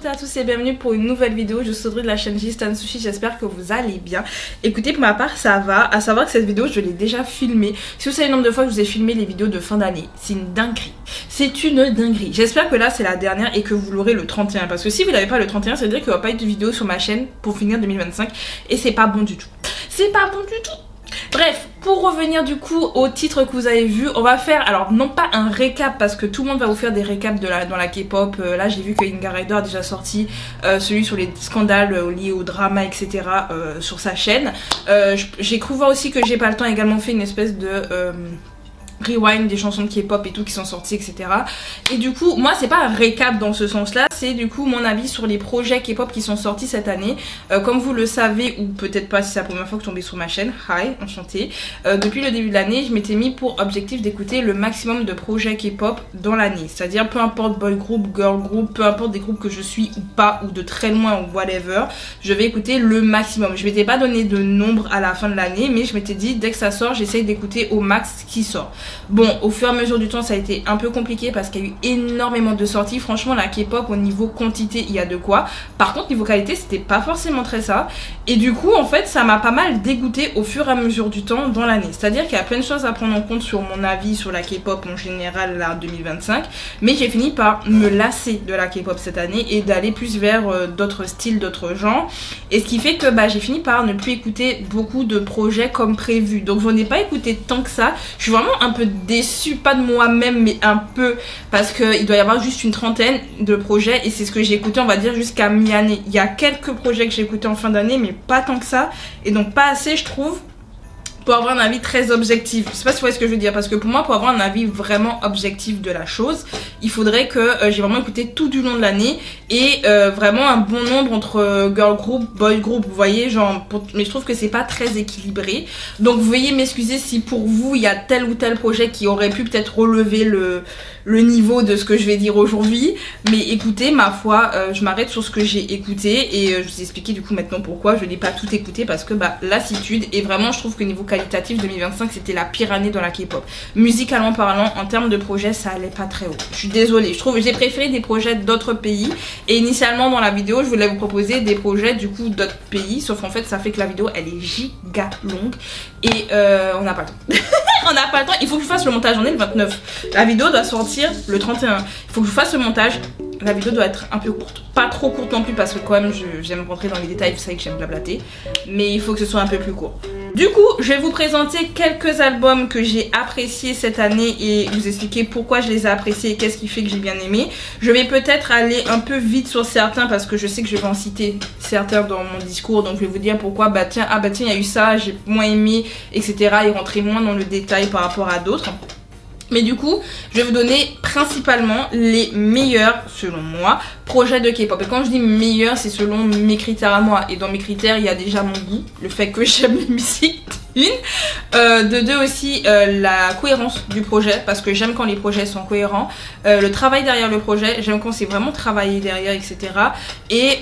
toutes et à tous et bienvenue pour une nouvelle vidéo. Je suis Audrey de la chaîne Gistan Sushi, j'espère que vous allez bien. Écoutez, pour ma part ça va, à savoir que cette vidéo je l'ai déjà filmée. Si vous savez le nombre de fois que je vous ai filmé les vidéos de fin d'année, c'est une dinguerie. C'est une dinguerie. J'espère que là c'est la dernière et que vous l'aurez le 31. Parce que si vous l'avez pas le 31, ça veut dire qu'il n'y aura pas eu de vidéo sur ma chaîne pour finir 2025. Et c'est pas bon du tout. C'est pas bon du tout. Bref, pour revenir du coup au titre que vous avez vu, on va faire, alors non pas un récap parce que tout le monde va vous faire des récaps dans la K-pop. Là j'ai vu que Inga Rider a déjà sorti celui sur les scandales liés au drama etc. Sur sa chaîne. J'ai cru voir aussi que J'ai pas le temps également fait une espèce de rewind des chansons de K-pop et tout qui sont sorties etc. Et du coup moi c'est pas un récap dans ce sens là, c'est du coup mon avis sur les projets K-pop qui sont sortis cette année. Comme vous le savez ou peut-être pas si c'est la première fois que vous tombez sur ma chaîne, hi, enchantée. Depuis le début de l'année je m'étais mis pour objectif d'écouter le maximum de projets K-pop dans l'année, c'est à dire peu importe boy group, girl group, peu importe des groupes que je suis ou pas ou de très loin ou whatever, je vais écouter le maximum. Je m'étais pas donné de nombre à la fin de l'année mais je m'étais dit dès que ça sort j'essaye d'écouter au max ce qui sort. Bon, au fur et à mesure du temps ça a été un peu compliqué parce qu'il y a eu énormément de sorties. Franchement la K-pop au niveau quantité il y a de quoi. Par contre niveau qualité c'était pas forcément très ça. Et du coup en fait ça m'a pas mal dégoûté au fur et à mesure du temps dans l'année. C'est à dire qu'il y a plein de choses à prendre en compte sur mon avis sur la K-pop en général là 2025. Mais j'ai fini par me lasser de la K-pop cette année et d'aller plus vers d'autres styles, d'autres genres. Et ce qui fait que j'ai fini par ne plus écouter beaucoup de projets comme prévu. Donc j'en ai pas écouté tant que ça. Je suis vraiment un peu déçue, pas de moi-même mais un peu, parce qu'il doit y avoir juste une trentaine de projets et c'est ce que j'ai écouté on va dire jusqu'à mi-année. Il y a quelques projets que j'ai écoutés en fin d'année mais pas tant que ça et donc pas assez je trouve pour avoir un avis très objectif. Je sais pas si vous voyez ce que je veux dire, parce que pour moi pour avoir un avis vraiment objectif de la chose il faudrait que j'ai vraiment écouté tout du long de l'année et vraiment un bon nombre entre girl group, boy group, vous voyez genre mais je trouve que c'est pas très équilibré. Donc veuillez m'excuser si pour vous il y a tel ou tel projet qui aurait pu peut-être relever le niveau de ce que je vais dire aujourd'hui, mais écoutez ma foi je m'arrête sur ce que j'ai écouté et je vous ai expliqué du coup maintenant pourquoi je n'ai pas tout écouté, parce que lassitude. Et vraiment je trouve que niveau qualitatif 2025 c'était la pire année dans la K-pop. Musicalement parlant, en termes de projets ça allait pas très haut. Je suis désolée, je trouve j'ai préféré des projets d'autres pays et initialement dans la vidéo je voulais vous proposer des projets du coup d'autres pays, sauf qu'en fait ça fait que la vidéo elle est giga longue et on n'a pas le temps. On n'a pas le temps, il faut que je fasse le montage, on est le 29. La vidéo doit sortir le 31. Il faut que je fasse le montage. La vidéo doit être un peu courte. Pas trop courte non plus parce que quand même j'aime rentrer dans les détails, vous savez que j'aime blablater. Mais il faut que ce soit un peu plus court. Du coup, je vais vous présenter quelques albums que j'ai appréciés cette année et vous expliquer pourquoi je les ai appréciés et qu'est-ce qui fait que j'ai bien aimé. Je vais peut-être aller un peu vite sur certains parce que je sais que je vais en citer certains dans mon discours. Donc je vais vous dire pourquoi, tiens, il y a eu ça, j'ai moins aimé, etc. Et rentrer moins dans le détail par rapport à d'autres. Mais du coup, je vais vous donner principalement les meilleurs, selon moi, projets de K-pop. Et quand je dis meilleurs, c'est selon mes critères à moi. Et dans mes critères, il y a déjà mon goût, le fait que j'aime les musiques, de deux aussi la cohérence du projet, parce que j'aime quand les projets sont cohérents, le travail derrière le projet, j'aime quand c'est vraiment travaillé derrière, etc. Et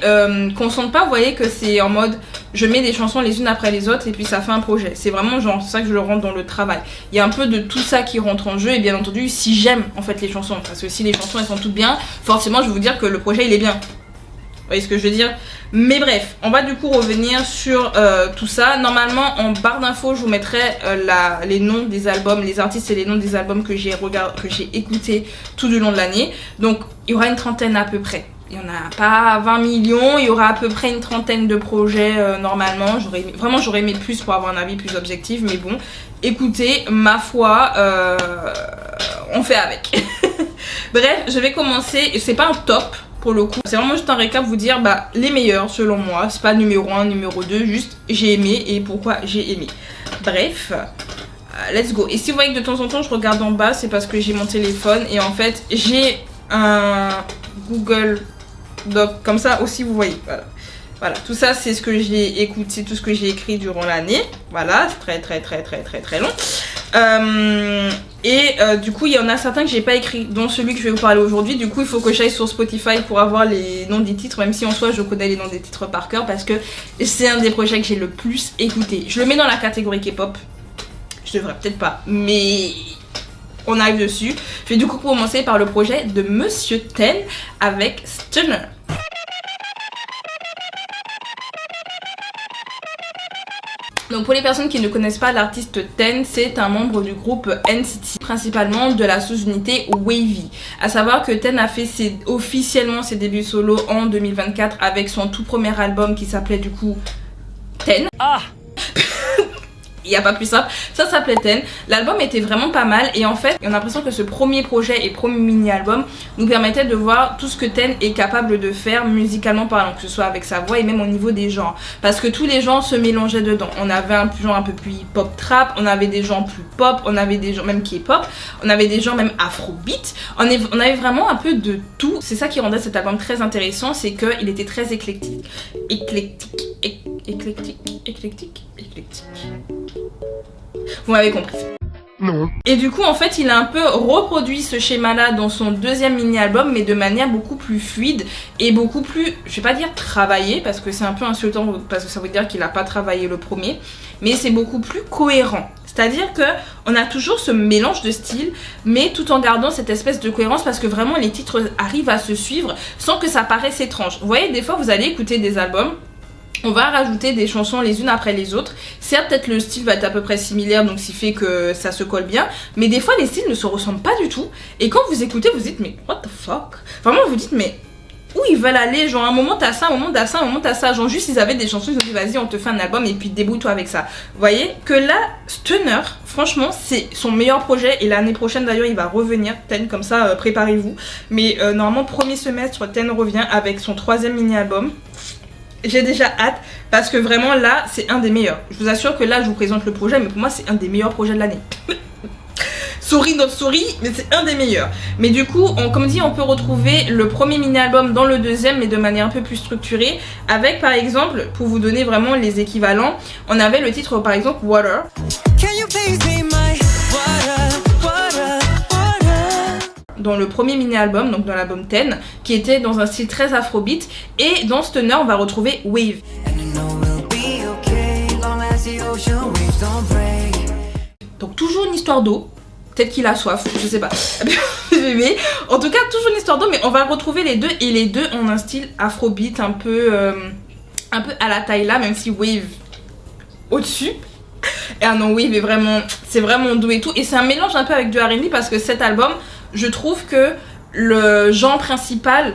qu'on sente pas, vous voyez, que c'est en mode je mets des chansons les unes après les autres et puis ça fait un projet. C'est vraiment genre ça que je le rentre dans le travail. Il y a un peu de tout ça qui rentre en jeu et bien entendu si j'aime en fait les chansons, parce que si les chansons elles sont toutes bien, forcément je vais vous dire que le projet il est bien. Vous voyez ce que je veux dire? Mais bref, on va du coup revenir sur tout ça. Normalement en barre d'infos je vous mettrai les noms des albums, les artistes et les noms des albums que j'ai écoutés tout du long de l'année. Donc il y aura une trentaine à peu près. Il n'y en a pas 20 millions, il y aura à peu près une trentaine de projets normalement. J'aurais aimé plus pour avoir un avis plus objectif, mais bon, écoutez, ma foi, on fait avec. Bref, je vais commencer, c'est pas un top pour le coup, c'est vraiment juste un récap, vous dire les meilleurs selon moi, c'est pas numéro 1, numéro 2, juste j'ai aimé et pourquoi j'ai aimé. Bref, let's go. Et si vous voyez que de temps en temps je regarde en bas, c'est parce que j'ai mon téléphone et en fait j'ai un Google Doc comme ça aussi, vous voyez, voilà, tout ça c'est ce que j'ai écouté, c'est tout ce que j'ai écrit durant l'année. Voilà, c'est très long. Du coup il y en a certains que j'ai pas écrit, dont celui que je vais vous parler aujourd'hui. Du coup il faut que j'aille sur Spotify pour avoir les noms des titres, même si en soi je connais les noms des titres par cœur parce que c'est un des projets que j'ai le plus écouté. Je le mets dans la catégorie K-pop, je devrais peut-être pas, mais on arrive dessus. Je vais du coup commencer par le projet de Monsieur Ten avec Stunner. Donc pour les personnes qui ne connaissent pas l'artiste Ten, c'est un membre du groupe NCT, principalement de la sous-unité Wavy. À savoir que Ten a fait officiellement ses débuts solo en 2024 avec son tout premier album qui s'appelait du coup Ten. Il n'y a pas plus simple, ça s'appelait Ten. L'album était vraiment pas mal et en fait on a l'impression que ce premier projet et premier mini-album nous permettait de voir tout ce que Ten est capable de faire musicalement parlant, que ce soit avec sa voix et même au niveau des genres, parce que tous les genres se mélangeaient dedans. On avait un genre un peu plus hip-hop trap, on avait des genres plus pop, on avait des genres même K-pop, on avait des genres même afrobeat, on avait vraiment un peu de tout. C'est ça qui rendait cet album très intéressant, c'est qu'il était très éclectique. Éclectique. Vous m'avez compris. Non. Et du coup en fait il a un peu reproduit ce schéma là dans son deuxième mini-album, mais de manière beaucoup plus fluide et beaucoup plus, je vais pas dire travaillé parce que c'est un peu insultant parce que ça veut dire qu'il a pas travaillé le premier, mais c'est beaucoup plus cohérent. C'est-à-dire que on a toujours ce mélange de styles, mais tout en gardant cette espèce de cohérence, parce que vraiment les titres arrivent à se suivre sans que ça paraisse étrange. Vous voyez, des fois vous allez écouter des albums, on va rajouter des chansons les unes après les autres. Certes, peut-être le style va être à peu près similaire, donc ce qui fait que ça se colle bien. Mais des fois, les styles ne se ressemblent pas du tout. Et quand vous écoutez, vous dites, mais what the fuck? Vraiment, vous dites, mais où ils veulent aller? Genre, un moment t'as ça, un moment t'as ça, un moment t'as ça. Genre, juste, ils avaient des chansons, ils ont dit, vas-y, on te fait un album et puis débrouille-toi avec ça. Vous voyez que là, Stunner, franchement, c'est son meilleur projet. Et l'année prochaine, d'ailleurs, il va revenir. Ten, comme ça, préparez-vous. Mais normalement, premier semestre, Ten revient avec son 3e mini-album. J'ai déjà hâte parce que vraiment là c'est un des meilleurs. Je vous assure que là je vous présente le projet, mais pour moi c'est un des meilleurs projets de l'année. Sorry not sorry, mais c'est un des meilleurs. Mais du coup, comme dit, on peut retrouver le premier mini-album dans le deuxième, mais de manière un peu plus structurée. Avec par exemple, pour vous donner vraiment les équivalents, on avait le titre par exemple Water. Can you please be my water? Dans le premier mini-album, donc dans l'album Ten, qui était dans un style très afrobeat, et dans Stunner on va retrouver Wave. Donc toujours une histoire d'eau, peut-être qu'il a soif, je sais pas. Mais en tout cas toujours une histoire d'eau, mais on va retrouver les deux, et les deux ont un style afrobeat un peu à la Tyla, même si Wave au-dessus. Et ah non, Wave est vraiment, c'est vraiment doux et tout, et c'est un mélange un peu avec du R&B, parce que cet album, je trouve que le genre principal,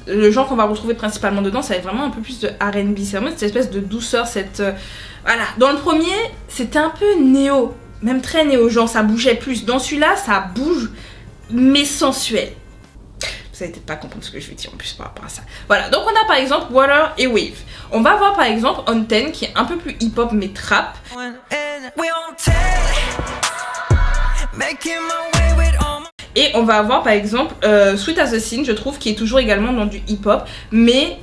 le genre qu'on va retrouver principalement dedans, ça va être vraiment un peu plus de R&B. C'est vraiment cette espèce de douceur, voilà. Dans le premier, c'était un peu néo, même très néo, genre ça bougeait plus. Dans celui-là, ça bouge, mais sensuel. Vous allez peut-être pas comprendre ce que je vais dire en plus par rapport à ça. Voilà, donc on a par exemple Water et Wave. On va voir par exemple On Ten qui est un peu plus hip-hop mais trap. Et on va avoir par exemple Sweet as a Sin, je trouve, qui est toujours également dans du hip-hop, mais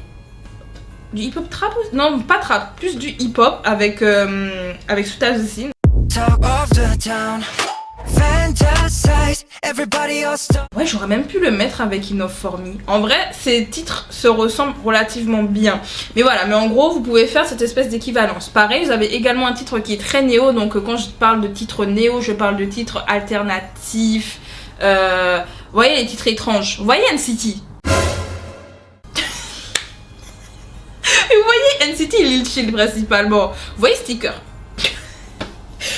du hip-hop trap? Non, pas trap, plus du hip-hop avec Sweet as a Sin. Ouais, j'aurais même pu le mettre avec Enough For Me. En vrai, ces titres se ressemblent relativement bien. Mais voilà, mais en gros, vous pouvez faire cette espèce d'équivalence. Pareil, vous avez également un titre qui est très néo. Donc quand je parle de titre néo, je parle de titre alternatif. Vous voyez les titres étranges. Vous voyez NCT. Et vous voyez NCT et Lil Chill principalement. Vous voyez Sticker.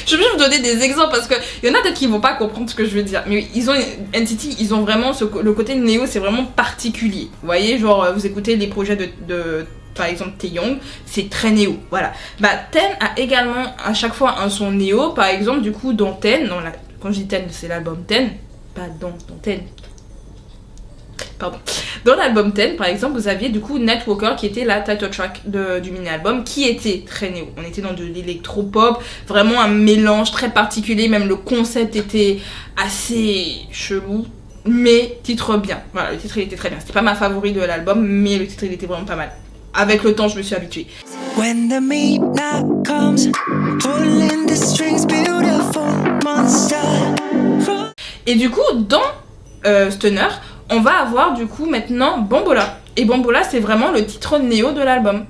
Je vais vous donner des exemples parce qu'il y en a peut-être qui vont pas comprendre ce que je veux dire. Mais ils ont NCT, ils ont vraiment le côté néo, c'est vraiment particulier. Vous voyez, genre vous écoutez les projets de par exemple Taeyong, c'est très néo. Voilà. Bah Ten a également à chaque fois un son néo. Par exemple, du coup dans Ten, non, quand je dis Ten, c'est l'album Ten, pas dans Ten. Pardon. Dans l'album Ten, par exemple, vous aviez du coup Networker qui était la title track du mini-album, qui était très néo. On était dans de l'électro-pop, vraiment un mélange très particulier, même le concept était assez chelou, mais titre bien. Voilà, le titre il était très bien. C'était pas ma favorite de l'album, mais le titre il était vraiment pas mal. Avec le temps, je me suis habituée. When the midnight comes, pulling the strings, beautiful monster. Et du coup, dans Stunner, on va avoir du coup maintenant Bambola. Et Bambola, c'est vraiment le titre néo de l'album.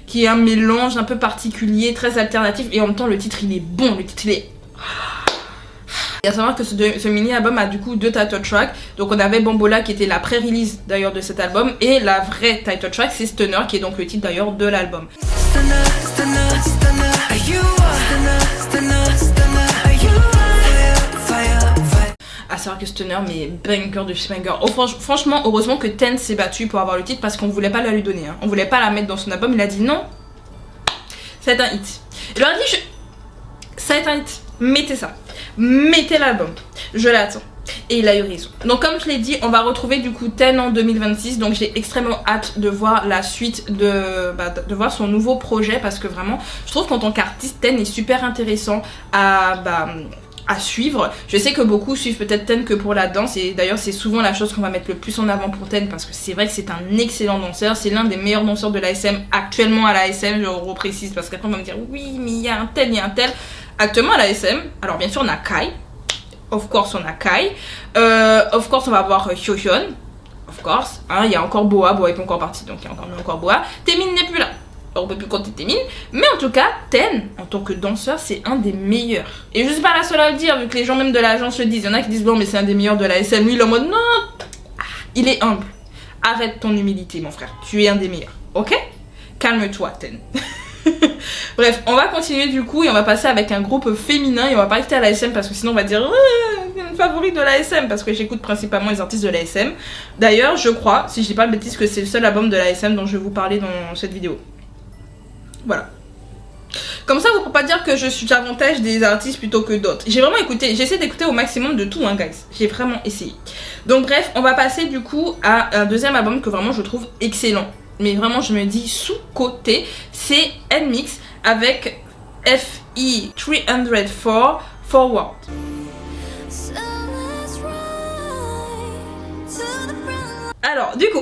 Qui est un mélange un peu particulier, très alternatif. Et en même temps, le titre, il est bon. Le titre, il est... Et à savoir que ce mini-album a du coup 2 title tracks. Donc on avait Bambola qui était la pré-release d'ailleurs de cet album. Et la vraie title track c'est Stunner qui est donc le titre d'ailleurs de l'album. À savoir que Stunner, mais banger de banger. Oh, franchement, heureusement que Ten s'est battu pour avoir le titre parce qu'on voulait pas la lui donner. Hein. On voulait pas la mettre dans son album. Il a dit non, c'est un hit. Il leur a dit ça va être un hit. Mettez ça. Mettez l'album. Je l'attends. Et il a eu raison. Donc comme je l'ai dit, on va retrouver du coup Ten en 2026. Donc j'ai extrêmement hâte de voir la suite de voir son nouveau projet. Parce que vraiment, je trouve qu'en tant qu'artiste, Ten est super intéressant à suivre. Je sais que beaucoup suivent peut-être Ten que pour la danse et d'ailleurs c'est souvent la chose qu'on va mettre le plus en avant pour Ten parce que c'est vrai que c'est un excellent danseur, c'est l'un des meilleurs danseurs de l'ASM actuellement à l'ASM, je reprécise parce qu'après on va me dire oui mais il y a un tel, il y a un tel. Actuellement à l'ASM, alors bien sûr on a Kai, of course on a Kai, of course on va avoir Hyohyun, of course, hein, il y a encore Boa est pas encore parti donc il y a encore Boa, Taemin n'est plus là. On peut plus compter Taemin, mais en tout cas, Ten, en tant que danseur, c'est un des meilleurs. Et je suis pas la seule à le dire, vu que les gens même de l'agence le disent. Il y en a qui disent, bon, mais c'est un des meilleurs de la SM. Lui, il est en mode, non, il est humble. Arrête ton humilité, mon frère. Tu es un des meilleurs, ok? Calme-toi, Ten. Bref, on va continuer du coup et on va passer avec un groupe féminin et on va pas rester à la SM parce que sinon on va dire une favorite de la SM parce que j'écoute principalement les artistes de la SM. D'ailleurs, je crois, si je dis pas de bêtises, que c'est le seul album de la SM dont je vais vous parler dans cette vidéo. Voilà. Comme ça, vous ne pouvez pas dire que je suis davantage des artistes plutôt que d'autres. J'ai vraiment écouté, j'essaie d'écouter au maximum de tout, hein, guys. J'ai vraiment essayé. Donc bref, on va passer du coup à un deuxième album que vraiment je trouve excellent. Mais vraiment, je me dis sous-côté. C'est NMIXX avec FE 304 Forward. Alors, du coup,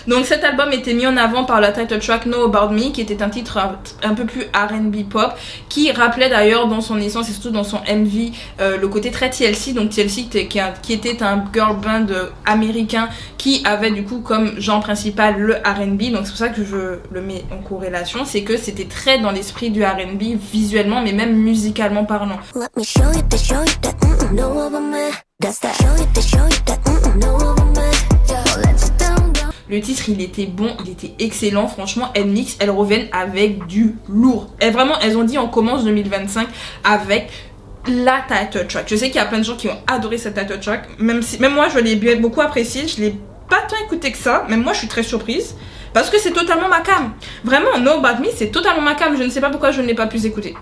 donc cet album était mis en avant par la title track Know About Me, qui était un titre un peu plus R&B pop, qui rappelait d'ailleurs dans son essence et surtout dans son MV le côté très TLC. Donc TLC qui était un girl band américain qui avait du coup comme genre principal le R&B. Donc c'est pour ça que je le mets en corrélation, c'est que c'était très dans l'esprit du R&B visuellement, mais même musicalement parlant. Le titre il était bon, il était excellent, franchement NMIXX elles reviennent avec du lourd. Et vraiment elles ont dit on commence 2025 avec la title track. Je sais qu'il y a plein de gens qui ont adoré cette title track, même moi je l'ai beaucoup apprécié, je l'ai pas tant écouté que ça, même moi je suis très surprise. Parce que c'est totalement ma cam. Vraiment, Know About Me c'est totalement ma cam, je ne sais pas pourquoi je ne l'ai pas pu écouter.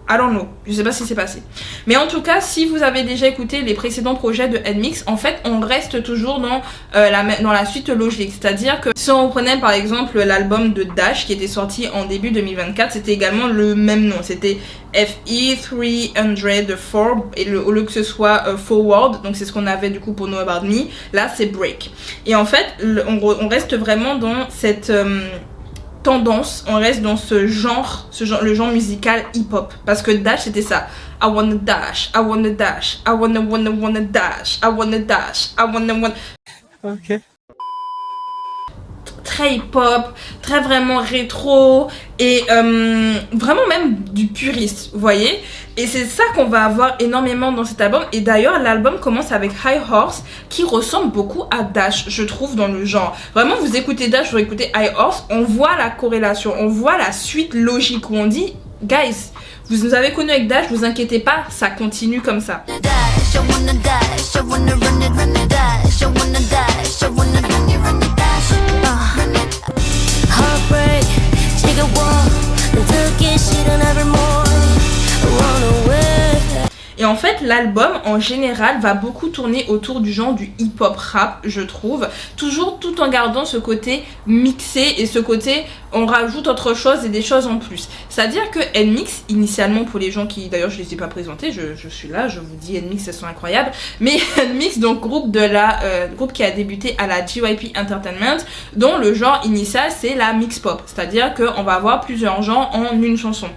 I don't know, je sais pas si c'est passé. Mais en tout cas, si vous avez déjà écouté les précédents projets de NMIXX, en fait, on reste toujours dans la suite logique. C'est-à-dire que si on prenait par exemple l'album de Dash qui était sorti en début 2024, c'était également le même nom. C'était FE 304 et au lieu que ce soit Forward, donc c'est ce qu'on avait du coup pour Know About Me, là c'est Break. Et en fait, on reste vraiment dans cette... tendance, on reste dans le genre musical hip-hop parce que Dash c'était ça. I wanna dash, I wanna dash, I wanna dash, I wanna dash, I wanna. Ok. Très hip-hop, très vraiment rétro et vraiment même du puriste, vous voyez. Et c'est ça qu'on va avoir énormément dans cet album. Et d'ailleurs l'album commence avec High Horse qui ressemble beaucoup à Dash, je trouve, dans le genre. Vraiment vous écoutez Dash, vous écoutez High Horse, on voit la corrélation, on voit la suite logique où on dit guys, vous nous avez connus avec Dash, vous inquiétez pas, ça continue comme ça. Et en fait l'album en général va beaucoup tourner autour du genre du hip-hop rap, je trouve, toujours tout en gardant ce côté mixé et ce côté on rajoute autre chose et des choses en plus. C'est à dire que NMIXX initialement, pour les gens qui d'ailleurs je les ai pas présentés, je suis là, je vous dis NMIXX elles sont incroyables, mais NMIXX donc groupe qui a débuté à la JYP Entertainment, dont le genre initial c'est la mix pop, c'est à dire qu'on va avoir plusieurs genres en une chanson.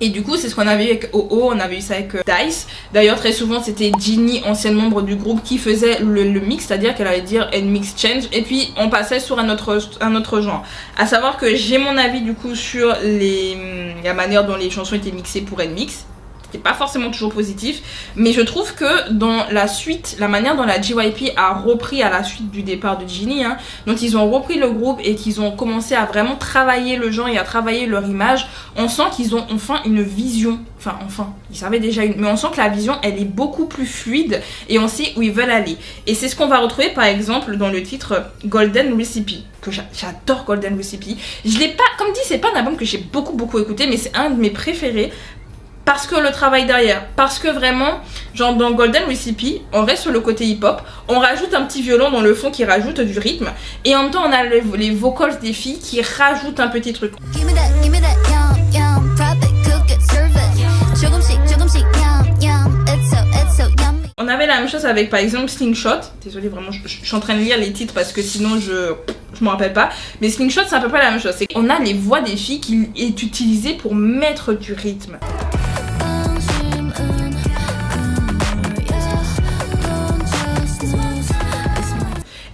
Et du coup c'est ce qu'on avait eu avec OO, on avait eu ça avec Dice. D'ailleurs très souvent c'était Ginny, ancienne membre du groupe, qui faisait le mix, c'est-à-dire qu'elle allait dire NMIXX change et puis on passait sur un autre genre. À savoir que j'ai mon avis du coup sur la manière dont les chansons étaient mixées pour NMIXX. c'est pas forcément toujours positif, mais je trouve que dans la suite, la manière dont la JYP a repris à la suite du départ de Jinhee, hein, dont ils ont repris le groupe et qu'ils ont commencé à vraiment travailler le genre et à travailler leur image, on sent qu'ils ont enfin une vision, enfin, ils savaient déjà une, mais on sent que la vision, elle est beaucoup plus fluide et on sait où ils veulent aller. Et c'est ce qu'on va retrouver par exemple dans le titre Golden Recipe, que j'adore Golden Recipe. Je l'ai pas, comme dit, c'est pas un album que j'ai beaucoup écouté, mais c'est un de mes préférés. Parce que le travail derrière, parce que vraiment, genre dans Golden Recipe, on reste sur le côté hip-hop, on rajoute un petit violon dans le fond qui rajoute du rythme, et en même temps on a les vocals des filles qui rajoutent un petit truc. On avait la même chose avec par exemple Slingshot, désolée vraiment je suis en train de lire les titres parce que sinon je me rappelle pas, mais Slingshot c'est à peu près la même chose, c'est qu'on a les voix des filles qui est utilisée pour mettre du rythme.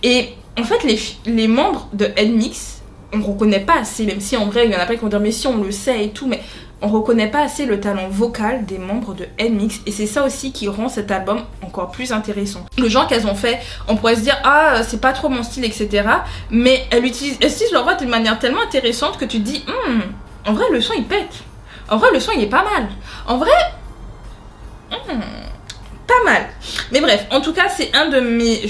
Et en fait, les membres de NMIXX, on reconnaît pas assez, même si en vrai, il y en a pas qui vont dire mais si on le sait et tout, mais on reconnaît pas assez le talent vocal des membres de NMIXX et c'est ça aussi qui rend cet album encore plus intéressant. Le genre qu'elles ont fait, on pourrait se dire ah c'est pas trop mon style etc. Mais elles utilisent leur voix d'une manière tellement intéressante que tu te dis en vrai le son il pète, en vrai le son il est pas mal, en vrai pas mal. Mais bref, en tout cas, c'est un de mes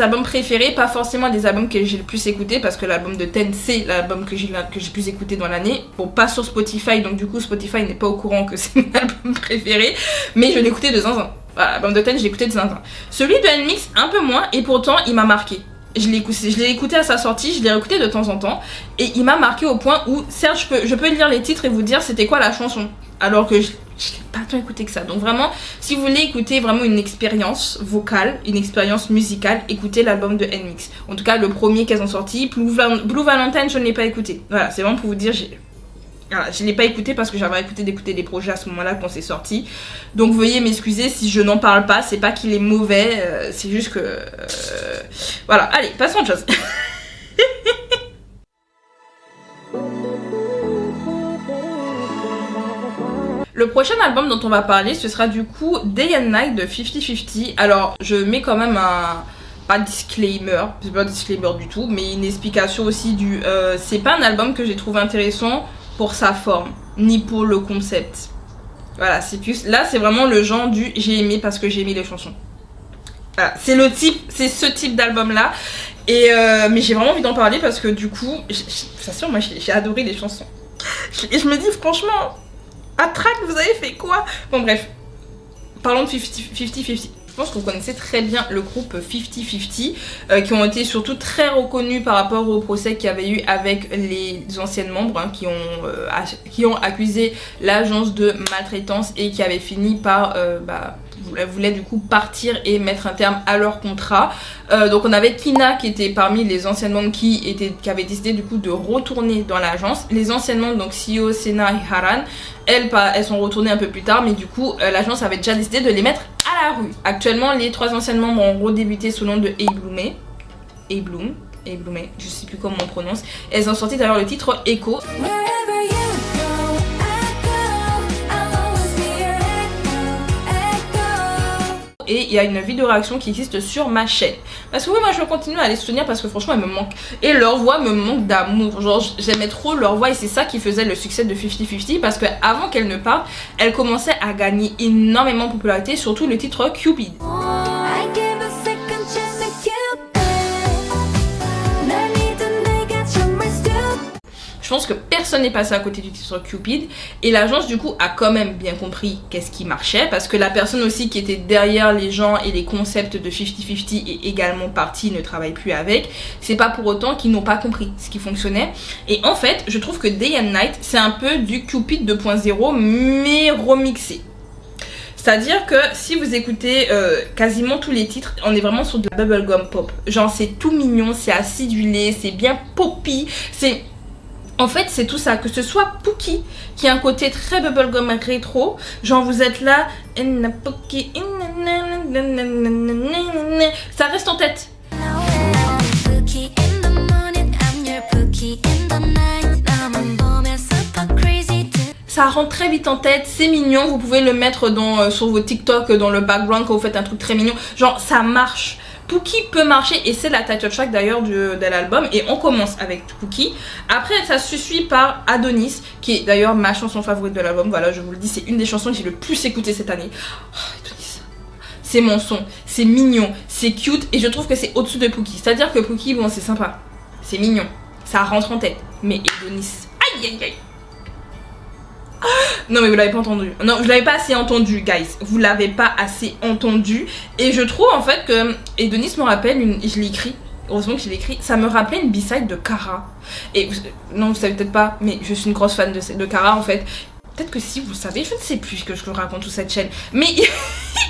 albums préférés, pas forcément des albums que j'ai le plus écouté parce que l'album de Ten, c'est l'album que j'ai plus écouté dans l'année. Bon, pas sur Spotify, donc du coup, Spotify n'est pas au courant que c'est mon album préféré, mais je l'ai écouté de zinzin. Voilà, l'album de Ten, je l'ai écouté de zinzin. Celui de NMIXX, un peu moins, et pourtant, il m'a marqué. Je l'ai écouté à sa sortie, je l'ai écouté de temps en temps, et il m'a marqué au point où, certes, je peux lire les titres et vous dire c'était quoi la chanson, alors que je l'ai pas tant écouté que ça. Donc vraiment, si vous voulez écouter vraiment une expérience vocale, une expérience musicale, écoutez l'album de NMIXX. En tout cas, le premier qu'elles ont sorti, Blue Valentine, je ne l'ai pas écouté. Voilà, c'est vraiment pour vous dire, je ne l'ai pas écouté parce que j'avais d'écouter des projets à ce moment-là quand c'est sorti. Donc veuillez m'excuser si je n'en parle pas, c'est pas qu'il est mauvais, c'est juste que... voilà, allez, passons à autre chose. Le prochain album dont on va parler, ce sera du coup Day and Night de 50-50. Alors, je mets quand même pas disclaimer, c'est pas un disclaimer du tout, mais une explication aussi du... c'est pas un album que j'ai trouvé intéressant pour sa forme, ni pour le concept. Voilà, c'est plus... Là, c'est vraiment le genre du j'ai aimé parce que j'ai aimé les chansons. Voilà, c'est ce type d'album-là. Et mais j'ai vraiment envie d'en parler parce que du coup, ça sûr, moi j'ai adoré les chansons. Et je me dis franchement... À Track, vous avez fait quoi? Bon bref, parlons de 50-50. Je pense que vous connaissez très bien le groupe 50-50 qui ont été surtout très reconnus par rapport au procès qu'il y avait eu avec les anciennes membres hein, qui ont accusé l'agence de maltraitance et qui avaient fini par voulaient du coup partir et mettre un terme à leur contrat. Donc on avait Kina qui était parmi les anciennes membres qui avaient décidé du coup de retourner dans l'agence. Les anciennes membres, donc Seo, Sena et Haran, elles sont retournées un peu plus tard, mais du coup l'agence avait déjà décidé de les mettre à la rue. Actuellement, les 3 anciennes membres ont redébuté sous le nom de A-Bloom, je sais plus comment on prononce. Elles ont sorti d'ailleurs le titre Echo. Et il y a une vidéo réaction qui existe sur ma chaîne. Parce que oui, moi je continue à les soutenir parce que franchement elles me manquent. Et leur voix me manque d'amour. Genre j'aimais trop leur voix et c'est ça qui faisait le succès de 50-50 parce que avant qu'elles ne partent, elles commençaient à gagner énormément de popularité, surtout le titre Cupid. Je pense que personne n'est passé à côté du titre Cupid et l'agence du coup a quand même bien compris qu'est-ce qui marchait parce que la personne aussi qui était derrière les gens et les concepts de 50-50 est également partie, ne travaille plus avec. C'est pas pour autant qu'ils n'ont pas compris ce qui fonctionnait. Et en fait, je trouve que Day and Night c'est un peu du Cupid 2.0 mais remixé. C'est-à-dire que si vous écoutez quasiment tous les titres, on est vraiment sur de la bubblegum pop. Genre c'est tout mignon, c'est acidulé, c'est bien poppy, c'est... En fait, c'est tout ça, que ce soit Pookie, qui a un côté très bubblegum rétro, genre vous êtes là, ça reste en tête. ça rentre très vite en tête, c'est mignon, vous pouvez le mettre sur vos TikTok dans le background quand vous faites un truc très mignon, genre ça marche. Pookie peut marcher et c'est la title track d'ailleurs de l'album et on commence avec Pookie. Après ça se suit par Adonis qui est d'ailleurs ma chanson favorite de l'album, voilà je vous le dis, c'est une des chansons que j'ai le plus écoutée cette année. Oh, Adonis, c'est mon son, c'est mignon, c'est cute et je trouve que c'est au-dessus de Pookie. C'est-à-dire que Pookie, bon c'est sympa, c'est mignon, ça rentre en tête, mais Adonis, aïe aïe aïe. Non mais vous l'avez pas entendu. Non, je l'avais pas assez entendu, guys. Vous l'avez pas assez entendu. Et je trouve en fait que Adonis me rappelle je l'ai écrit. Heureusement que je l'ai écrit. Ça me rappelait une B-side de Cara. Et non, vous savez peut-être pas, mais je suis une grosse fan de Cara en fait. Peut-être que si vous le savez, je ne sais plus ce que je raconte sur cette chaîne. Mais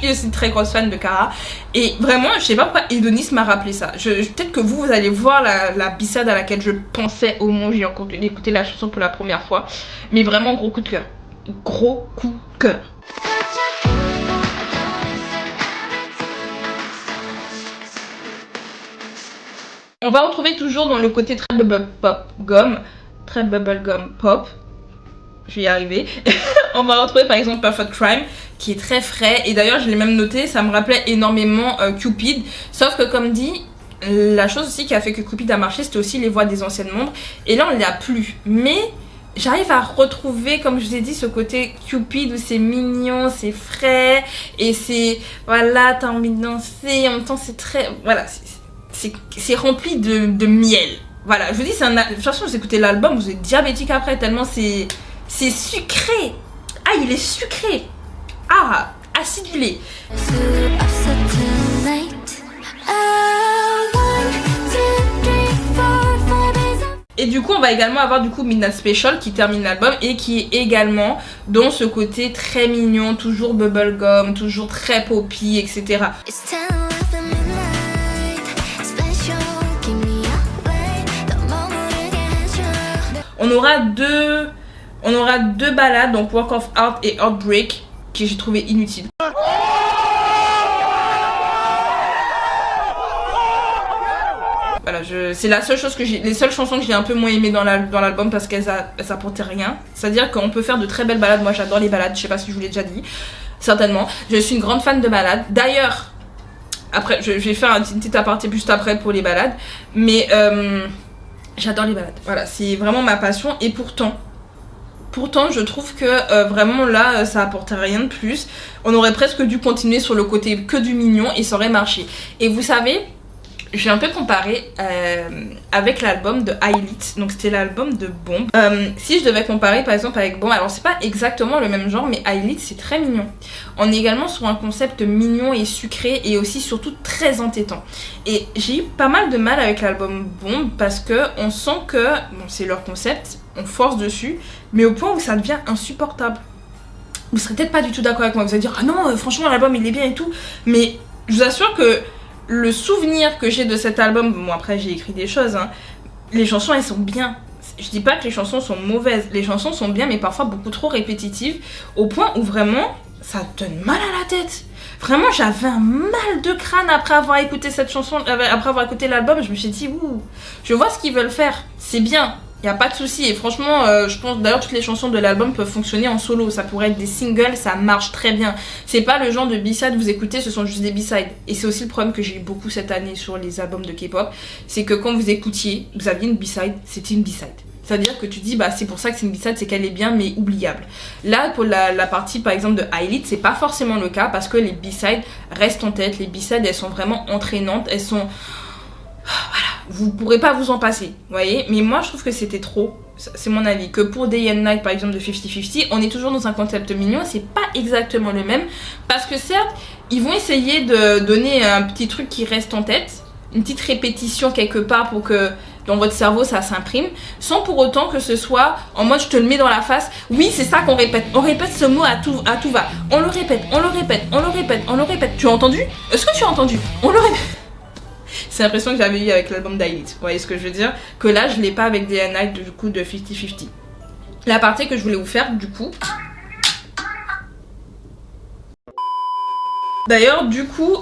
je suis une très grosse fan de Cara. Et vraiment, je sais pas pourquoi Adonis m'a rappelé ça. Peut-être que vous allez voir la B-side à laquelle je pensais au moment où j'ai écouté la chanson pour la première fois. Mais vraiment, gros coup de cœur. Gros coup de cœur. On va retrouver toujours dans le côté très bubblegum pop. Je vais y arriver. On va retrouver par exemple Perfect Crime qui est très frais et d'ailleurs je l'ai même noté, ça me rappelait énormément Cupid, sauf que comme dit, la chose aussi qui a fait que Cupid a marché c'était aussi les voix des anciennes membres et là on l'a plus, mais j'arrive à retrouver comme je vous ai dit ce côté Cupid où c'est mignon, c'est frais et c'est voilà, t'as envie de danser, en même temps c'est très, voilà, c'est rempli de miel. Voilà, je vous dis, de toute façon vous écoutez l'album, vous êtes diabétique après tellement c'est sucré. Ah, il est sucré. Ah, acidulé. Et du coup, on va également avoir du coup Midnight Special qui termine l'album et qui est également dans ce côté très mignon, toujours bubblegum, toujours très poppy, etc. On aura deux ballades, donc Work of Art et Heartbreak, que j'ai trouvé inutiles. Voilà, c'est la seule chose que les seules chansons que j'ai un peu moins aimées dans l'album parce qu'elles apportaient rien. C'est-à-dire qu'on peut faire de très belles ballades. Moi, j'adore les ballades. Je sais pas si je vous l'ai déjà dit. Certainement. Je suis une grande fan de ballades. D'ailleurs, après, je vais faire une petite aparté juste après pour les ballades. Mais j'adore les ballades. Voilà, c'est vraiment ma passion. Et pourtant, je trouve que vraiment là, ça apportait rien de plus. On aurait presque dû continuer sur le côté que du mignon et ça aurait marché. Et vous savez, j'ai un peu comparé avec l'album de Highlight, donc c'était l'album de Bomb. Si je devais comparer par exemple avec Bomb, alors c'est pas exactement le même genre, mais Highlight c'est très mignon. On est également sur un concept mignon et sucré et aussi surtout très entêtant. Et j'ai eu pas mal de mal avec l'album Bomb parce que on sent que, bon c'est leur concept, on force dessus, mais au point où ça devient insupportable. Vous serez peut-être pas du tout d'accord avec moi, vous allez dire ah non franchement l'album il est bien et tout, mais je vous assure que le souvenir que j'ai de cet album, bon après j'ai écrit des choses, hein, les chansons elles sont bien. Je dis pas que les chansons sont mauvaises, les chansons sont bien mais parfois beaucoup trop répétitives au point où vraiment ça donne mal à la tête. Vraiment j'avais un mal de crâne après avoir écouté cette chanson, après avoir écouté l'album, je me suis dit ouh, je vois ce qu'ils veulent faire, c'est bien. Y a pas de souci et franchement je pense d'ailleurs toutes les chansons de l'album peuvent fonctionner en solo, ça pourrait être des singles, ça marche très bien. C'est pas le genre de B-side vous écoutez, ce sont juste des B-sides. Et c'est aussi le problème que j'ai eu beaucoup cette année sur les albums de K-pop, c'est que quand vous écoutiez, vous aviez une B-side, c'était une B-side. C'est-à-dire que tu dis bah c'est pour ça que c'est une B-side, c'est qu'elle est bien mais oubliable. Là pour la partie par exemple de Highlight, c'est pas forcément le cas parce que les B-sides restent en tête, les B-sides elles sont vraiment entraînantes, elles sont... Voilà, vous pourrez pas vous en passer, vous voyez. Mais moi je trouve que c'était trop, c'est mon avis, que pour Day and Night par exemple de 50-50, on est toujours dans un concept mignon, c'est pas exactement le même. Parce que certes, ils vont essayer de donner un petit truc qui reste en tête, une petite répétition quelque part pour que dans votre cerveau ça s'imprime, sans pour autant que ce soit en mode je te le mets dans la face. Oui c'est ça qu'on répète, on répète ce mot à tout va, on le répète, on le répète, on le répète, on le répète. Tu as entendu? Est-ce que tu as entendu? On le répète. C'est l'impression que j'avais eu avec l'album d'Highlight, vous voyez ce que je veux dire? Que là je l'ai pas avec Day and Night du coup de 50-50. La partie que je voulais vous faire du coup, D'ailleurs, du coup,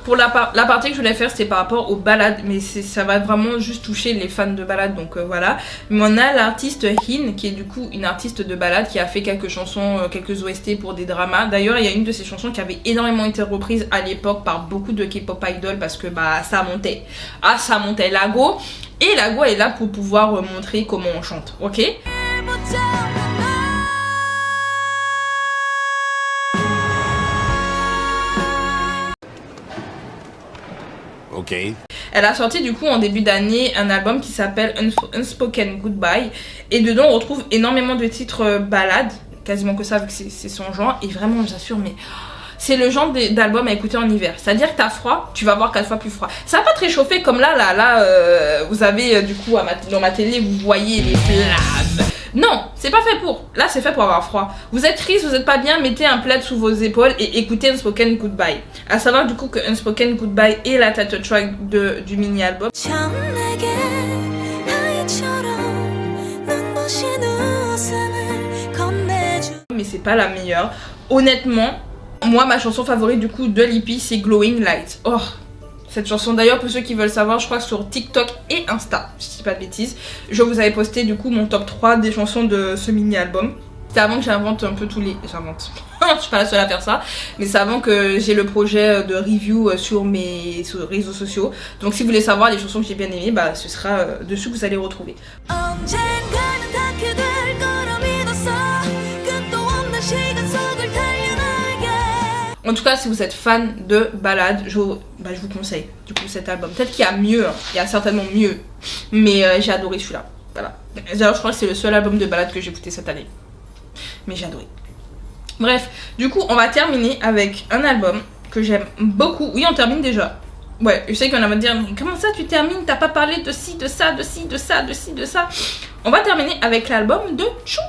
pour la partie que je voulais faire, c'était par rapport aux ballades, mais ça va vraiment juste toucher les fans de ballades, donc voilà. Mais on a l'artiste Hin, qui est du coup une artiste de ballade, qui a fait quelques chansons, quelques OST pour des dramas. D'ailleurs, il y a une de ses chansons qui avait énormément été reprise à l'époque par beaucoup de K-pop idols, parce que bah ça montait. Ah, ça montait Lago. Et Lago est là pour pouvoir montrer comment on chante, ok? Ok. Elle a sorti du coup en début d'année un album qui s'appelle Unspoken Goodbye. Et dedans on retrouve énormément de titres ballades, quasiment que ça vu que c'est son genre. Et vraiment j'assure, mais c'est le genre d'album à écouter en hiver. C'est-à-dire que t'as froid, tu vas avoir 4 fois plus froid. Ça va pas te réchauffer comme là, vous avez du coup dans ma télé, vous voyez les flammes. Non, c'est pas fait pour. Là, c'est fait pour avoir froid. Vous êtes triste, vous êtes pas bien, mettez un plaid sous vos épaules et écoutez Unspoken Goodbye. À savoir du coup que Unspoken Goodbye est la title track du mini-album. Mais c'est pas la meilleure. Honnêtement, moi, ma chanson favorite du coup de l'EP, c'est Glowing Light. Oh, cette chanson d'ailleurs, pour ceux qui veulent savoir, je crois que sur TikTok et Insta, si je dis pas de bêtises, je vous avais posté du coup mon top 3 des chansons de ce mini-album. C'est avant que j'invente un peu tous les... J'invente. Je suis pas la seule à faire ça. Mais c'est avant que j'ai le projet de review sur mes réseaux sociaux. Donc si vous voulez savoir les chansons que j'ai bien aimées, bah ce sera dessus que vous allez retrouver. En tout cas, si vous êtes fan de ballades, je vous conseille du coup cet album. Peut-être qu'il y a mieux, hein. Il y a certainement mieux. Mais j'ai adoré celui-là. Voilà. D'ailleurs, je crois que c'est le seul album de ballade que j'ai écouté cette année. Mais j'ai adoré. Bref, du coup, on va terminer avec un album que j'aime beaucoup. Oui, on termine déjà. Ouais, je sais qu'on va me dire, mais comment ça tu termines? T'as pas parlé de ci, de ça, de ci, de ça, de ci, de ça. On va terminer avec l'album de Chuu.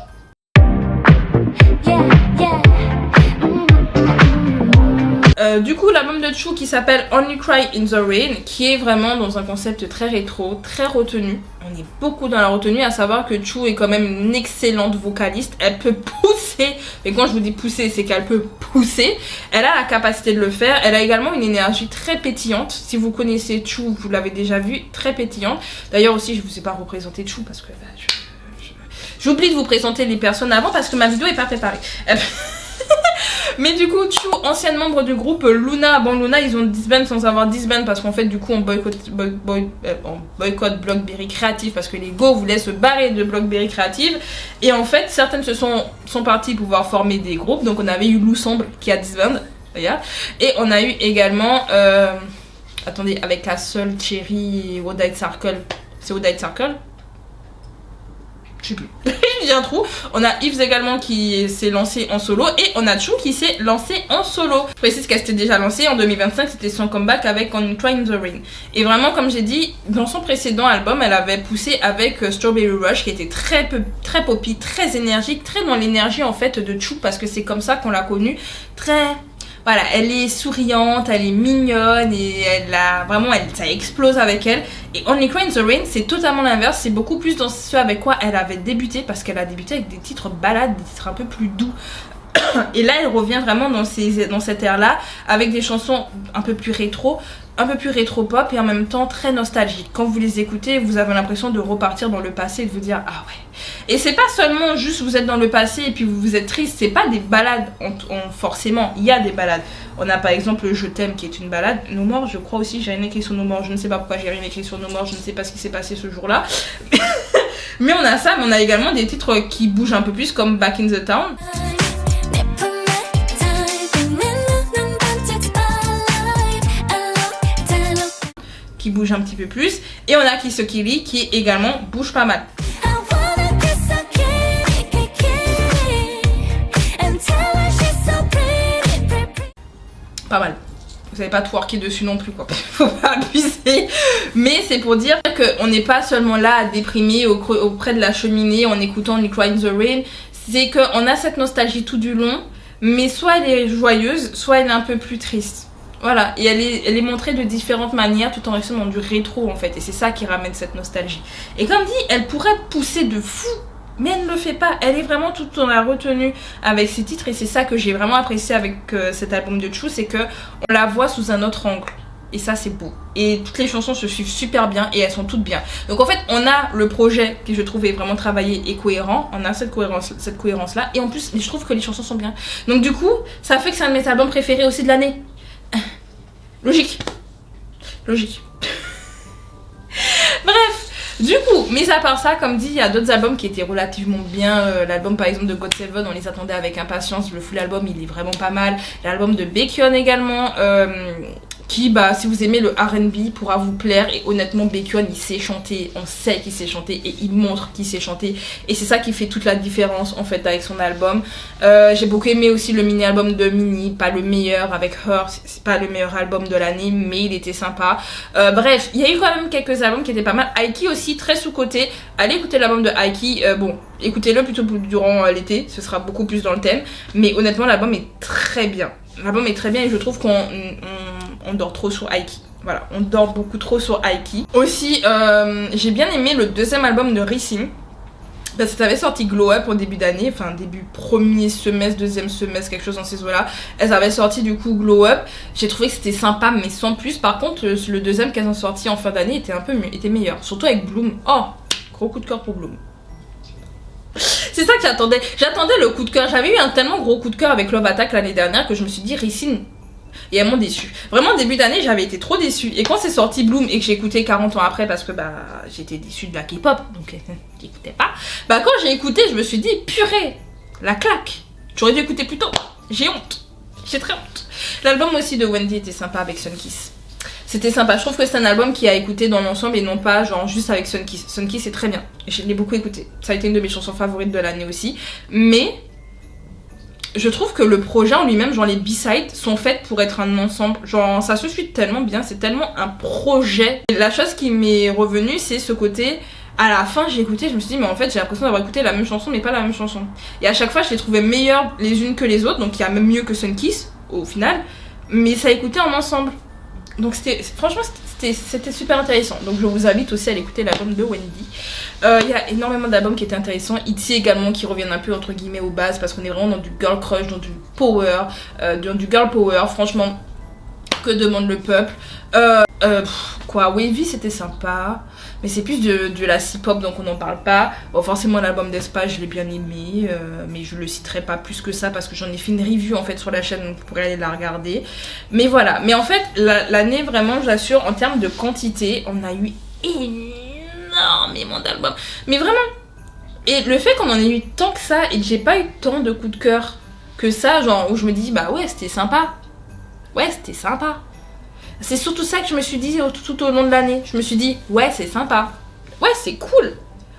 Du coup, l'album de Chuu qui s'appelle Only Cry in the Rain, qui est vraiment dans un concept très rétro, très retenu. On est beaucoup dans la retenue, à savoir que Chuu est quand même une excellente vocaliste. Elle peut pousser, mais quand je vous dis pousser, c'est qu'elle peut pousser. Elle a la capacité de le faire. Elle a également une énergie très pétillante. Si vous connaissez Chuu, vous l'avez déjà vu, très pétillante. D'ailleurs aussi, je vous ai pas représenté Chuu parce que j'oublie de vous présenter les personnes avant parce que ma vidéo est pas préparée. Mais du coup, Chuu, ancienne membre du groupe Luna. Bon, Luna, ils ont disband sans avoir disband parce qu'en fait, du coup, on boycotte Blockberry Creative parce que les go voulaient se barrer de Blockberry Creative. Et en fait, certaines sont parties pour pouvoir former des groupes. Donc, on avait eu Lousemble qui a disband. Et on a eu également, attendez, avec la seule Cherry et Odite Circle. C'est Odite Circle? Je sais plus. J'ai un trou. On a Yves également qui s'est lancé en solo et on a Chuu qui s'est lancé en solo. Je précise qu'elle s'était déjà lancée en 2025, c'était son comeback avec On Cry in the Rain. Et vraiment, comme j'ai dit, dans son précédent album, elle avait poussé avec Strawberry Rush qui était très poppy, très énergique, très dans l'énergie en fait de Chuu parce que c'est comme ça qu'on l'a connue. Voilà, elle est souriante, elle est mignonne et ça explose avec elle. Et Only Cry in the Rain, c'est totalement l'inverse, c'est beaucoup plus dans ce avec quoi elle avait débuté parce qu'elle a débuté avec des titres ballades, des titres un peu plus doux. Et là, elle revient vraiment dans cette ère-là avec des chansons un peu plus rétro pop et en même temps très nostalgique. Quand vous les écoutez, vous avez l'impression de repartir dans le passé et de vous dire ah ouais. Et c'est pas seulement juste vous êtes dans le passé et puis vous êtes triste, c'est pas des balades forcément, il y a des balades. On a par exemple Je t'aime qui est une balade. No More, je crois aussi, j'ai rien écrit sur No More, je ne sais pas pourquoi j'ai rien écrit sur No More, je ne sais pas ce qui s'est passé ce jour-là. Mais on a ça, mais on a également des titres qui bougent un peu plus comme Back in the Town. Qui bouge un petit peu plus et on a Kiss Kili qui également bouge pas mal. Pas mal. Vous savez pas twerker dessus non plus quoi, faut pas abuser. Mais c'est pour dire qu'on n'est pas seulement là à déprimer auprès de la cheminée en écoutant Only Cry in the Rain. C'est qu'on a cette nostalgie tout du long, mais soit elle est joyeuse, soit elle est un peu plus triste. Voilà, et elle est montrée de différentes manières tout en restant dans du rétro en fait. Et c'est ça qui ramène cette nostalgie. Et comme dit, elle pourrait pousser de fou. mais elle ne le fait pas. Elle est vraiment tout dans la retenue avec ses titres, et c'est ça que j'ai vraiment apprécié avec cet album de Chuu, c'est que on la voit sous un autre angle. Et ça c'est beau. Et toutes les chansons se suivent super bien et elles sont toutes bien. Donc en fait on a le projet qui je trouvais vraiment travaillé et cohérent. On a cette cohérence là. Et en plus je trouve que les chansons sont bien. Donc du coup ça fait que c'est un de mes albums préférés aussi de l'année. Logique. Logique. Bref. Du coup, mis à part ça, comme dit, il y a d'autres albums qui étaient relativement bien. L'album par exemple de GOT7, on les attendait avec impatience. Le full album, il est vraiment pas mal. L'album de Baekhyun également, qui, bah, si vous aimez le R&B, pourra vous plaire. Et honnêtement, Baekhyun, il sait chanter. On sait qu'il sait chanter et il montre qu'il sait chanter. Et c'est ça qui fait toute la différence en fait avec son album. J'ai beaucoup aimé aussi le mini-album de Minnie, pas le meilleur avec Her. C'est pas le meilleur album de l'année, mais il était sympa. Bref, il y a eu quand même quelques albums qui étaient pas mal. Aiki aussi, très sous-côté. Allez écouter l'album de Aiki. Bon, écoutez-le plutôt durant l'été, ce sera beaucoup plus dans le thème. Mais honnêtement, l'album est très bien. L'album est très bien et je trouve qu'on dort trop sur Aiki. Voilà, on dort beaucoup trop sur Aiki. Aussi, j'ai bien aimé le deuxième album de Rising. Parce que ça avait sorti Glow Up au début d'année, enfin début premier semestre, deuxième semestre, quelque chose dans ces eaux-là. Elles avaient sorti du coup Glow Up. J'ai trouvé que c'était sympa mais sans plus. Par contre, le deuxième qu'elles ont sorti en fin d'année était un peu mieux, était meilleur. Surtout avec Bloom. Oh, gros coup de cœur pour Bloom. C'est ça que j'attendais. J'attendais le coup de cœur. J'avais eu un tellement gros coup de cœur avec Love Attack l'année dernière que je me suis dit Rising. Et elles m'ont déçue. Vraiment, début d'année, j'avais été trop déçue. Et quand c'est sorti Bloom et que j'ai écouté 40 ans après parce que bah j'étais déçue de la K-pop, donc j'écoutais pas. Bah quand j'ai écouté, je me suis dit purée, la claque. J'aurais dû écouter plus tôt. J'ai honte. J'ai très honte. L'album aussi de Wendy était sympa avec Sunkiss. C'était sympa. Je trouve que c'est un album qui a écouté dans l'ensemble et non pas genre juste avec Sunkiss. Sunkiss c'est très bien. Je l'ai beaucoup écouté. Ça a été une de mes chansons favorites de l'année aussi. Mais je trouve que le projet en lui-même, genre les B-sides, sont faites pour être un ensemble. Genre ça se suit tellement bien, c'est tellement un projet. Et la chose qui m'est revenue, c'est ce côté, à la fin j'ai écouté, je me suis dit mais en fait j'ai l'impression d'avoir écouté la même chanson mais pas la même chanson. Et à chaque fois je les trouvais meilleures les unes que les autres, donc il y a même mieux que Sunkiss au final. Mais ça écoutait en ensemble. Donc franchement c'était super intéressant. Donc je vous invite aussi à l'écouter l'album de Wendy. Il y a énormément d'albums qui étaient intéressants. ITZY également qui reviennent un peu entre guillemets aux bases parce qu'on est vraiment dans du girl crush, dans du power, dans du girl power. Franchement, que demande le peuple. Quoi, Wavy c'était sympa. Mais c'est plus de la C-pop donc on n'en parle pas. Bon, forcément l'album d'Espa je l'ai bien aimé, mais je le citerai pas plus que ça parce que j'en ai fait une review en fait sur la chaîne donc vous pourrez aller la regarder. Mais voilà, mais en fait l'année vraiment j'assure en termes de quantité on a eu énormément d'albums. Mais vraiment, et le fait qu'on en ait eu tant que ça et que j'ai pas eu tant de coups de cœur que ça, genre où je me dis bah ouais c'était sympa. Ouais c'était sympa. C'est surtout ça que je me suis dit tout au long de l'année. Je me suis dit, ouais, c'est sympa. Ouais, c'est cool.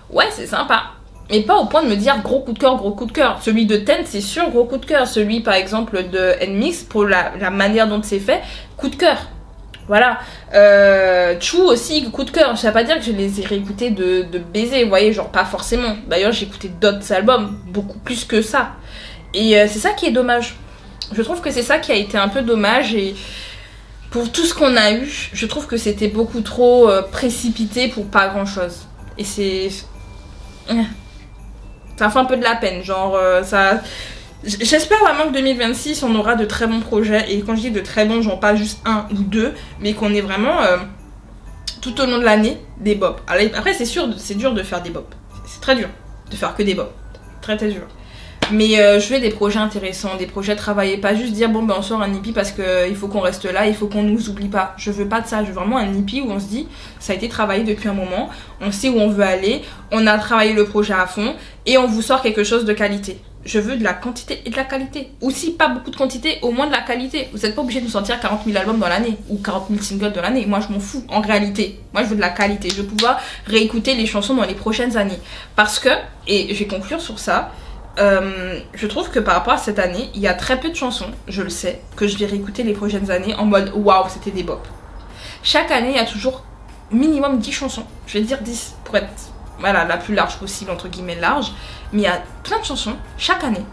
Ouais, c'est sympa. Mais pas au point de me dire gros coup de cœur, gros coup de cœur. Celui de Ten, c'est sûr, gros coup de cœur. Celui, par exemple, de NMIX, pour la manière dont c'est fait, coup de cœur. Voilà. Chuu aussi, coup de cœur. Ça veut pas dire que je les ai réécoutés de baiser, vous voyez, genre pas forcément. D'ailleurs, j'ai écouté d'autres albums, beaucoup plus que ça. Et c'est ça qui est dommage. Je trouve que c'est ça qui a été un peu dommage et pour tout ce qu'on a eu, je trouve que c'était beaucoup trop précipité pour pas grand chose. Et c'est... ça fait un peu de la peine, genre ça... J'espère vraiment que 2026 on aura de très bons projets. Et quand je dis de très bons, genre pas juste un ou deux, mais qu'on ait vraiment tout au long de l'année des bops. Après c'est sûr, c'est dur de faire des bops. C'est très dur de faire que des bops. Très très dur. Mais je fais des projets intéressants, des projets travaillés, pas juste dire bon ben on sort un hippie parce qu'il faut qu'on reste là, il faut qu'on nous oublie pas. Je veux pas de ça, je veux vraiment un hippie où on se dit ça a été travaillé depuis un moment, on sait où on veut aller, on a travaillé le projet à fond et on vous sort quelque chose de qualité. Je veux de la quantité et de la qualité. Aussi pas beaucoup de quantité, au moins de la qualité. Vous n'êtes pas obligé de nous sortir 40 000 albums dans l'année ou 40 000 singles dans l'année. Moi je m'en fous en réalité. Moi je veux de la qualité. Je veux pouvoir réécouter les chansons dans les prochaines années. Parce que, et je vais conclure sur ça, je trouve que par rapport à cette année, il y a très peu de chansons, je le sais, que je vais réécouter les prochaines années en mode waouh, c'était des bops. Chaque année, il y a toujours minimum 10 chansons. Je vais dire 10 pour être voilà, la plus large possible, entre guillemets large. Mais il y a plein de chansons chaque année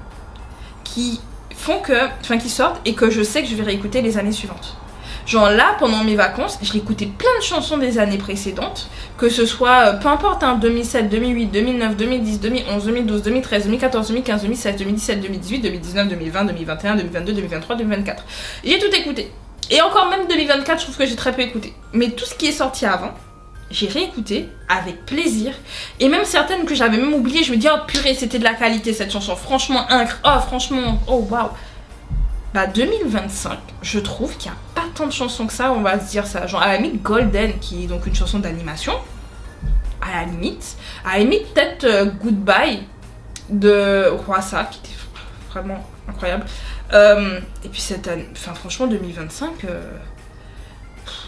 qui font que, enfin qui sortent et que je sais que je vais réécouter les années suivantes. Genre là, pendant mes vacances, je l'écoutais plein de chansons des années précédentes, que ce soit, peu importe, hein, 2007, 2008, 2009, 2010, 2011, 2012, 2013, 2014, 2015, 2016, 2017, 2018, 2019, 2020, 2021, 2022, 2023, 2024. J'ai tout écouté. Et encore même 2024, je trouve que j'ai très peu écouté. Mais tout ce qui est sorti avant, j'ai réécouté avec plaisir. Et même certaines que j'avais même oubliées, je me dis, oh purée, c'était de la qualité cette chanson. Franchement, franchement, oh waouh. Bah 2025, je trouve qu'il n'y a pas tant de chansons que ça, on va se dire ça. Genre à la limite Golden, qui est donc une chanson d'animation. À la limite peut-être Goodbye de Rwasa, qui était vraiment incroyable. Et puis cette année, enfin franchement 2025,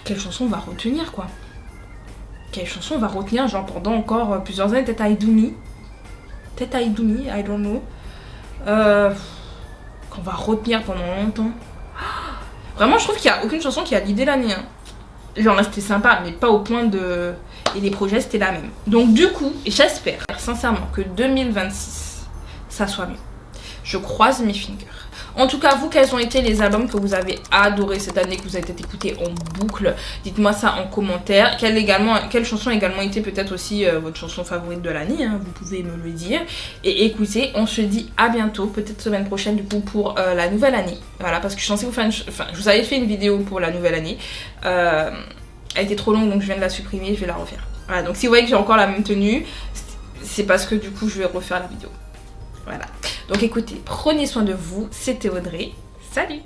quelle chanson on va retenir quoi? Quelle chanson on va retenir genre pendant encore plusieurs années? Peut-être I Do Me, I don't know. Qu'on va retenir pendant longtemps. Vraiment, je trouve qu'il n'y a aucune chanson qui a l'idée l'année. Hein. Genre là, c'était sympa, mais pas au point de... Et les projets, c'était la même. Donc du coup, j'espère sincèrement que 2026, ça soit mieux. Je croise mes fingers. En tout cas, vous, quels ont été les albums que vous avez adorés cette année, que vous avez peut-être écoutés en boucle? Dites-moi ça en commentaire. Quelle chanson a également été peut-être aussi votre chanson favorite de l'année, hein, vous pouvez me le dire. Et écoutez, on se dit à bientôt, peut-être semaine prochaine du coup pour la nouvelle année. Voilà, parce que je suis censée vous faire je vous avais fait une vidéo pour la nouvelle année. Elle était trop longue, donc je viens de la supprimer, je vais la refaire. Voilà, donc si vous voyez que j'ai encore la même tenue, c'est parce que du coup je vais refaire la vidéo. Voilà. Donc écoutez, prenez soin de vous, c'était Audrey, salut!